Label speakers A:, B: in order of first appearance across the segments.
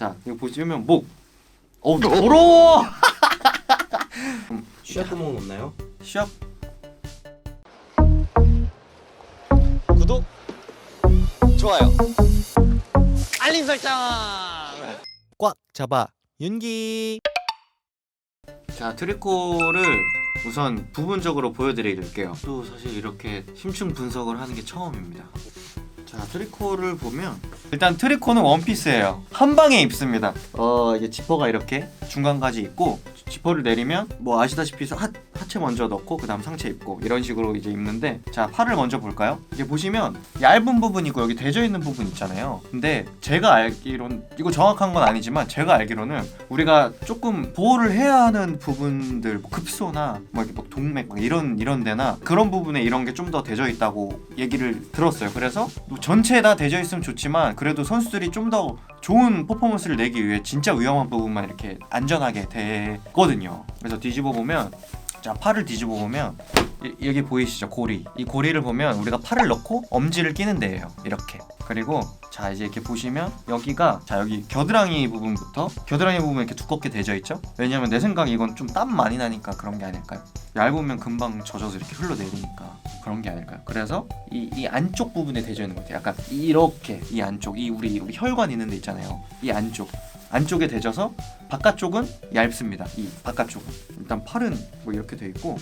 A: 자, 이거 보시면 목. 더러워.
B: 시약 구멍은 없나요?
A: 시작.
C: 구독, 좋아요, 알림 설정. 꽉 잡아 윤기.
A: 자, 트리코를 우선 부분적으로 보여드릴게요. 또 사실 이렇게 심층 분석을 하는 게 처음입니다. 자, 트리코를 보면 일단 트리코는 원피스예요. 한 방에 입습니다. 이게 지퍼가 이렇게 중간까지 있고, 지퍼를 내리면 뭐 아시다시피 하체 먼저 넣고 그 다음 상체 입고 이런 식으로 이제 입는데, 자, 팔을 먼저 볼까요? 이게 보시면 얇은 부분이고 여기 대져 있는 부분 있잖아요. 근데 제가 알기로는, 이거 정확한 건 아니지만 제가 알기로는 우리가 조금 보호를 해야 하는 부분들, 뭐 급소나 뭐 이렇게 막 동맥 막 이런 데나 그런 부분에 이런 게 좀 더 대져 있다고 얘기를 들었어요. 그래서 뭐 전체 다 대져 있으면 좋지만 그래도 선수들이 좀 더 좋은 퍼포먼스를 내기 위해 진짜 위험한 부분만 이렇게 안전하게 되거든요. 그래서 뒤집어 보면, 자, 팔을 뒤집어 보면 여기 보이시죠? 고리. 이 고리를 보면 우리가 팔을 넣고 엄지를 끼는 데예요. 이렇게. 그리고 자, 이제 이렇게 보시면 여기가, 자, 여기 겨드랑이 부분부터, 겨드랑이 부분 이렇게 두껍게 대져 있죠? 왜냐면 내 생각에 이건 좀 땀 많이 나니까 그런 게 아닐까요? 얇으면 금방 젖어서 이렇게 흘러내리니까 그런 게 아닐까요? 그래서 이 안쪽 부분에 대져 있는 것 같아요. 약간 이렇게, 이 안쪽, 이 우리 혈관 있는 데 있잖아요. 이 안쪽에 대져서 바깥쪽은 얇습니다. 이 바깥쪽은. 일단 팔은 뭐 이렇게 돼 있고,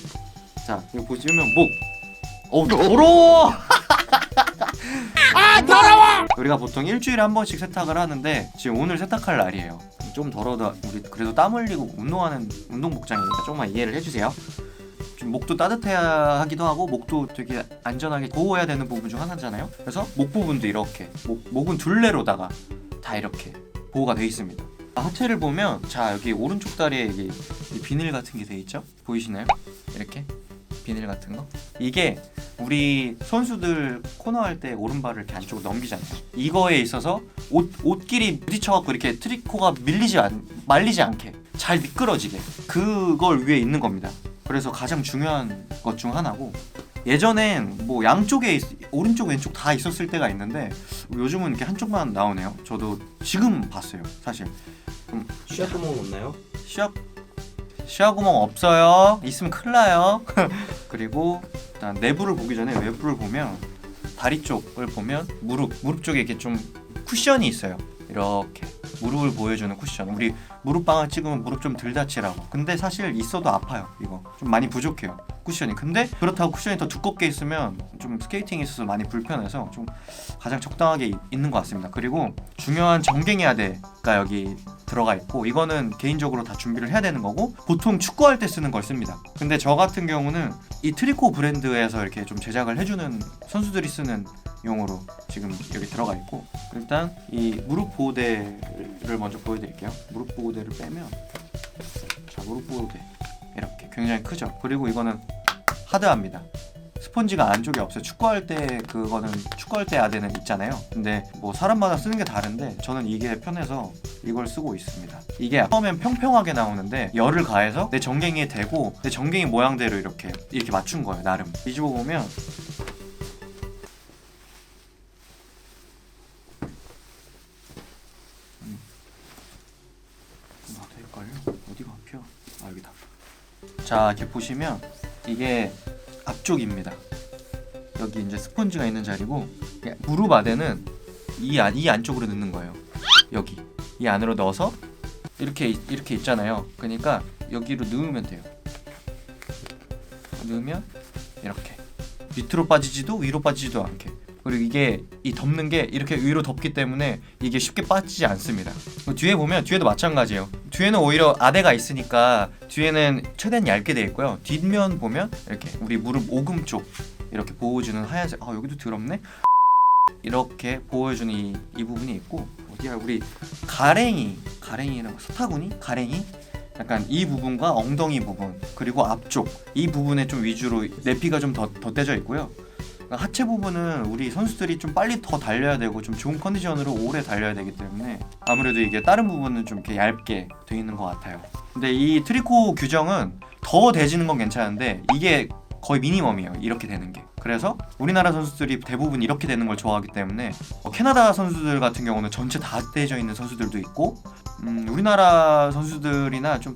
A: 자, 이거 보시면 목. 더러워. 아, 더러워. 우리가 보통 일주일에 한 번씩 세탁을 하는데 지금 오늘 세탁할 날이에요. 좀 더러워도 우리 그래도 땀 흘리고 운동하는 운동 복장이니까 조금만 이해를 해주세요. 좀 목도 따뜻해야 하기도 하고 목도 되게 안전하게 보호해야 되는 부분 중 하나잖아요. 그래서 목 부분도 이렇게, 목은 둘레로다가 다 이렇게 보호가 돼 있습니다. 하체를 보면, 자, 여기 오른쪽 다리에 이 비닐 같은 게 돼 있죠? 보이시나요? 이렇게 비닐 같은 거. 이게 우리 선수들 코너할 때 오른발을 이렇게 안쪽으로 넘기잖아요. 이거에 있어서 옷끼리 부딪혀갖고 이렇게 트리코가 말리지 않게 잘 미끄러지게, 그걸 위해 있는 겁니다. 그래서 가장 중요한 것 중 하나고, 예전엔 뭐 양쪽에 오른쪽 왼쪽 다 있었을 때가 있는데 요즘은 이렇게 한쪽만 나오네요. 저도 지금 봤어요, 사실.
B: 시약 구멍은 없나요?
A: 시야 구멍 없어요. 있으면 큰일 나요. 그리고 일단 내부를 보기 전에 외부를 보면, 다리 쪽을 보면 무릎 쪽에 이렇게 좀 쿠션이 있어요. 이렇게 무릎을 보여주는 쿠션. 우리 무릎방을 찍으면 무릎 좀 덜 다치라고. 근데 사실 있어도 아파요. 이거 좀 많이 부족해요, 쿠션이. 근데 그렇다고 쿠션이 더 두껍게 있으면 좀 스케이팅에 있어서 많이 불편해서 좀 가장 적당하게 있는 것 같습니다. 그리고 중요한 정갱이 하대가 여기 들어가 있고, 이거는 개인적으로 다 준비를 해야 되는 거고, 보통 축구할 때 쓰는 걸 씁니다. 근데 저 같은 경우는 이 트리코 브랜드에서 이렇게 좀 제작을 해주는, 선수들이 쓰는 용으로 지금 여기 들어가 있고, 일단 이 무릎 보호대를 먼저 보여드릴게요. 무릎 보호대를 빼면, 자, 무릎 보호대 이렇게 굉장히 크죠. 그리고 이거는 하드합니다. 스펀지가 안쪽에 없어요. 축구할 때 아대는 있잖아요. 근데 뭐 사람마다 쓰는 게 다른데 저는 이게 편해서 이걸 쓰고 있습니다. 이게 처음엔 평평하게 나오는데 열을 가해서 내 정갱이에 대고 내 정갱이 모양대로 이렇게 맞춘 거예요, 나름. 뒤집어 보면 될걸요? 어디가 펴? 아, 여기다. 자, 이렇게 보시면 이게 앞쪽입니다. 여기 이제 스펀지가 있는 자리고, 무릎 아대는 이 안쪽으로 넣는 거예요. 여기 이 안으로 넣어서 이렇게 있잖아요. 그러니까 여기로 넣으면 돼요. 넣으면 이렇게 밑으로 빠지지도 위로 빠지지도 않게. 그리고 이게 덮는 게 이렇게 위로 덮기 때문에 이게 쉽게 빠지지 않습니다. 뒤에 보면, 뒤에도 마찬가지예요. 뒤에는 오히려 아대가 있으니까 뒤에는 최대한 얇게 되어 있고요. 뒷면 보면 이렇게 우리 무릎 오금 쪽 이렇게 보호해주는 하얀색, 여기도 더럽네? 이렇게 보호해주는 이 부분이 있고, 어디야, 우리 가랭이라고, 스타구니? 가랭이? 약간 이 부분과 엉덩이 부분, 그리고 앞쪽 이 부분에 좀 위주로 내피가 좀 더 떼져 있고요. 하체 부분은 우리 선수들이 좀 빨리 더 달려야 되고 좀 좋은 컨디션으로 오래 달려야 되기 때문에 아무래도 이게 다른 부분은 좀 이렇게 얇게 돼 있는 것 같아요. 근데 이 트리코 규정은 더 대지는 건 괜찮은데 이게 거의 미니멈이에요. 이렇게 되는 게. 그래서 우리나라 선수들이 대부분 이렇게 되는 걸 좋아하기 때문에 캐나다 선수들 같은 경우는 전체 다 떼져 있는 선수들도 있고 우리나라 선수들이나 좀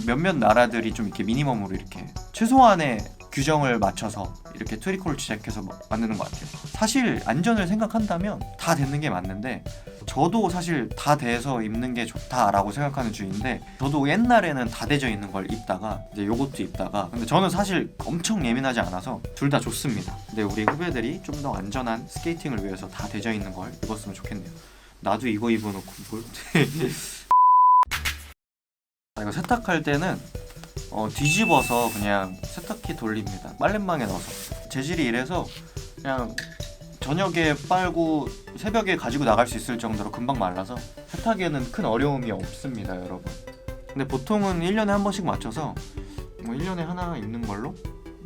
A: 몇몇 나라들이 좀 이렇게 미니멈으로 이렇게 최소한의 규정을 맞춰서 이렇게 트리코를 제작해서 만드는 것 같아요. 사실 안전을 생각한다면 다 되는 게 맞는데 저도 사실 다 돼서 입는 게 좋다라고 생각하는 주의인데 저도 옛날에는 다 돼져 있는 걸 입다가 이제 요것도 입다가 근데 저는 사실 엄청 예민하지 않아서 둘 다 좋습니다. 근데 우리 후배들이 좀 더 안전한 스케이팅을 위해서 다 돼져 있는 걸 입었으면 좋겠네요. 나도 이거 입어놓고 뭘 이거 세탁할 때는 뒤집어서 그냥 세탁기 돌립니다. 빨랫망에 넣어서. 재질이 이래서 그냥 저녁에 빨고 새벽에 가지고 나갈 수 있을 정도로 금방 말라서 세탁에는 큰 어려움이 없습니다, 여러분. 근데 보통은 1년에 한 번씩 맞춰서 뭐 1년에 하나 입는 걸로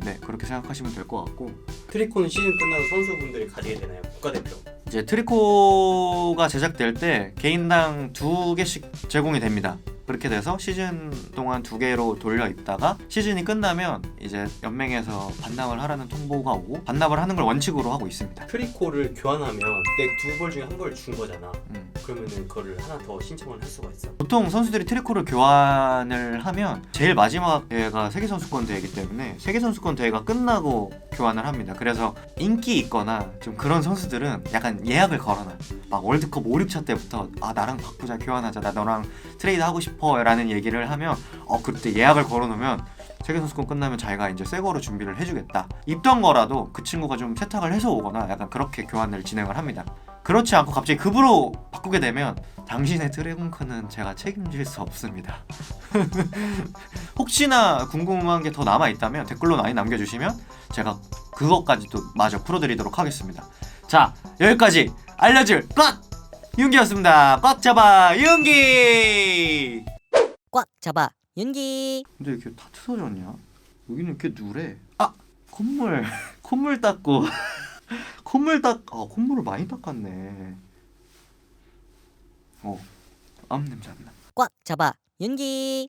A: 네, 그렇게 생각하시면 될 것 같고
B: 트리코는 시즌 끝나서 선수분들이 가지게 되나요? 국가대표.
A: 이제 트리코가 제작될 때 개인당 2개씩 제공이 됩니다. 그렇게 돼서 시즌 동안 2개로 돌려 입다가 시즌이 끝나면 이제 연맹에서 반납을 하라는 통보가 오고 반납을 하는 걸 원칙으로 하고 있습니다.
B: 트리코를 교환하면 내 2벌 중에 한 벌 준 거잖아. 그러면은 그거를 하나 더 신청을 할 수가 있어.
A: 보통 선수들이 트리코를 교환을 하면 제일 마지막 대회가 세계선수권 대회이기 때문에 세계선수권 대회가 끝나고 교환을 합니다. 그래서 인기 있거나 좀 그런 선수들은 약간 예약을 걸어놔. 막 월드컵 5, 6차 때부터 나랑 바꾸자, 교환하자, 나 너랑 트레이드 하고 싶어 라는 얘기를 하면 그때 예약을 걸어놓으면 세계선수권 끝나면 자기가 이제 새 거로 준비를 해주겠다. 입던 거라도 그 친구가 좀 세탁을 해서 오거나 약간 그렇게 교환을 진행을 합니다. 그렇지 않고 갑자기 급으로 바꾸게 되면 당신의 드래곤크는 제가 책임질 수 없습니다. 혹시나 궁금한 게 더 남아있다면 댓글로 많이 남겨주시면 제가 그것까지도 마저 풀어드리도록 하겠습니다. 자, 여기까지 알려줄 꽉! 윤기였습니다. 꽉 잡아 윤기!
D: 꽉 잡아 윤기.
A: 근데 이렇게 다 트어졌냐? 여기는 이렇게 누래. 콧물 콧물 닦고 콧물을 많이 닦았네. 암 냄새 안 나.
D: 꽉 잡아 윤기.